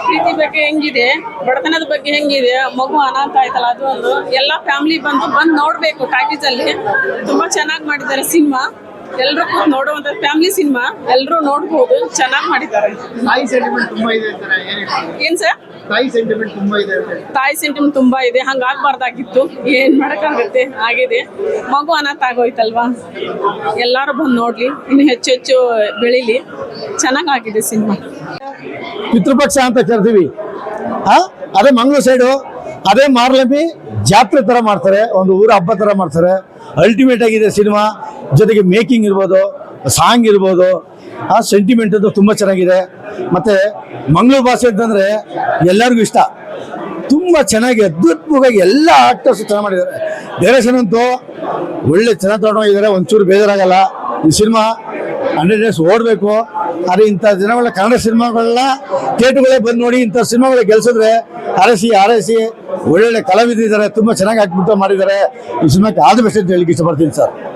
ಪ್ರೀತಿ ಬಗ್ಗೆ ಹೆಂಗಿದೆ, ಬಡತನದ ಬಗ್ಗೆ ಹೆಂಗಿದೆ, ಮಗು ಅನಾಥ ಆಯ್ತಲ್ಲ ಅದು ಒಂದು ಎಲ್ಲ ಫ್ಯಾಮಿಲಿ ಬಂದು ನೋಡ್ಬೇಕು. ಟಾಕೀಸ್ ಅಲ್ಲಿ ತುಂಬಾ ಚೆನ್ನಾಗಿ ಮಾಡಿದ್ದಾರೆ ಸಿನಿಮಾ. ಎಲ್ರು ಕೂತ್ ನೋಡುವಂತ ಫ್ಯಾಮಿಲಿ ಸಿನಿಮಾ, ಎಲ್ರು ನೋಡ್ಬೋದು. ಚೆನ್ನಾಗಿ ಮಾಡಿದ್ದಾರೆ. ತಾಯಿ ಸೆಂಟಿಮೆಂಟ್ ತುಂಬಾ ಇದೆ ಅಂತಾರೆ, ಏನ್ ಸರ್? ತಾಯಿ ಸೆಂಟಿಮೆಂಟ್ ತುಂಬಾ ಇದೆ. ತಾಯಿ ಸೆಂಟಿಮೆಂಟ್ ತುಂಬಾ ಇದೆ, ಹಂಗಾಗ್ಬಾರ್ದಾಗಿತ್ತು. ಏನ್ ಮಾಡಕ್ಕಾಗುತ್ತೆ, ಆಗಿದೆ. ಮಗು ಅನಾಥ ಆಗೋಯ್ತಲ್ವಾ, ಎಲ್ಲಾರು ಬಂದು ನೋಡ್ಲಿ, ಇನ್ನು ಹೆಚ್ಚು ಬೆಳಿಲಿ. ಚೆನ್ನಾಗಾಗಿದೆ ಸಿನಿಮಾ. ಪಿತೃಪಕ್ಷ ಅಂತ ಕರಿತೀವಿ. ಅದೇ ಮಂಗಳೂರು ಸೈಡು ಅದೇ ಮಾರ್ಲಂಬಿ ಜಾತ್ರೆ ತರ ಮಾಡ್ತಾರೆ, ಒಂದು ಊರ ಹಬ್ಬ ತರ ಮಾಡ್ತಾರೆ. ಅಲ್ಟಿಮೇಟ್ ಆಗಿದೆ ಸಿನಿಮಾ. ಜೊತೆಗೆ ಮೇಕಿಂಗ್ ಇರ್ಬೋದು, ಸಾಂಗ್ ಇರ್ಬೋದು, ಆ ಸೆಂಟಿಮೆಂಟ್ ಅದು ತುಂಬ ಚೆನ್ನಾಗಿದೆ. ಮತ್ತು ಮಂಗಳೂರು ಭಾಷೆ ಅಂತಂದರೆ ಎಲ್ಲರಿಗೂ ಇಷ್ಟ. ತುಂಬ ಚೆನ್ನಾಗಿ ಅದ್ಭುತವಾಗಿ ಎಲ್ಲ ಆಕ್ಟರ್ಸ್ ಚೆನ್ನಾಗಿ ಮಾಡಿದ್ದಾರೆ. ಡೈರೆಕ್ಷನ್ ಅಂತೂ ಒಳ್ಳೆ ಚೆನ್ನಾಗಿ ತೊಗೊಂಡೋಗಿದ್ದಾರೆ, ಒಂಚೂರು ಬೇಜಾರಾಗಲ್ಲ. ಈ ಸಿನಿಮಾ 100 ಡೇಸ್ ಓಡಬೇಕು. ಆದರೆ ಇಂಥ ದಿನಗಳ ಕನ್ನಡ ಸಿನಿಮಾಗಳನ್ನ ಥಿಯೇಟರ್ಗಳೇ ಬಂದು ನೋಡಿ ಇಂಥ ಸಿನಿಮಾಗಳೇ ಗೆಲ್ಸಿದ್ರೆ ಆರೈಸಿ ಒಳ್ಳೊಳ್ಳೆ ಕಲಾವಿದರಿದ್ದಾರೆ, ತುಂಬ ಚೆನ್ನಾಗಿ ಹಾಕ್ಬಿಟ್ಟು ಮಾಡಿದ್ದಾರೆ. ಈ ಸಿನಿಮಾಕ್ಕೆ ಆದ ಬೆಸ್ಟ್ ಅಂತ ಹೇಳಿಕ್ಕೆ ಇಷ್ಟಪಡ್ತೀನಿ ಸರ್.